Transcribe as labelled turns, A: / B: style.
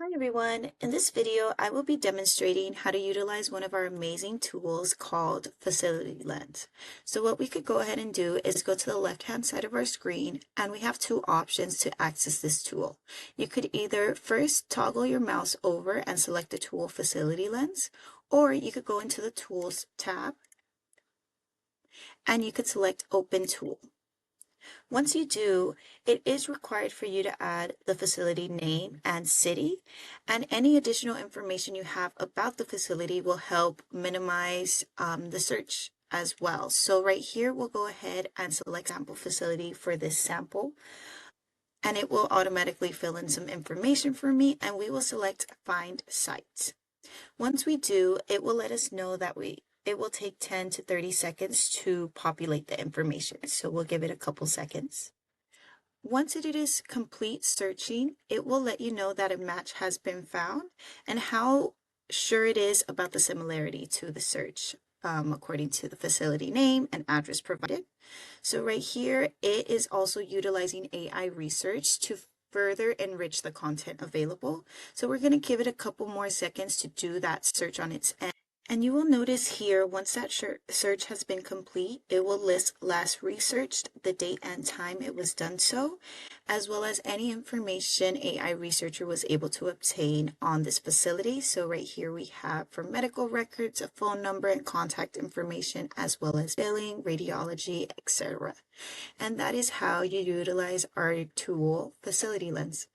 A: Hi everyone, in this video I will be demonstrating how to utilize one of our amazing tools called Facility Lens. So what we could go ahead and do is go to the left hand side of our screen and we have two options to access this tool. You could either first toggle your mouse over and select the tool Facility Lens, or you could go into the Tools tab and you could select Open Tool. Once you do, it is required for you to add the facility name and city, and any additional information you have about the facility will help minimize the search as well. So right here, we'll go ahead and select sample facility for this sample, and it will automatically fill in some information for me, and we will select Find Site. Once we do, it will let us know that it will take 10 to 30 seconds to populate the information. So we'll give it a couple seconds. Once it is complete searching, it will let you know that a match has been found and how sure it is about the similarity to the search according to the facility name and address provided. So right here, it is also utilizing AI research to further enrich the content available. So we're going to give it a couple more seconds to do that search on its end. And you will notice here, once that search has been complete, it will list last researched, the date and time it was done so, as well as any information AI researcher was able to obtain on this facility. So right here we have for medical records, a phone number and contact information, as well as billing, radiology, etc. And that is how you utilize our tool Facility Lens.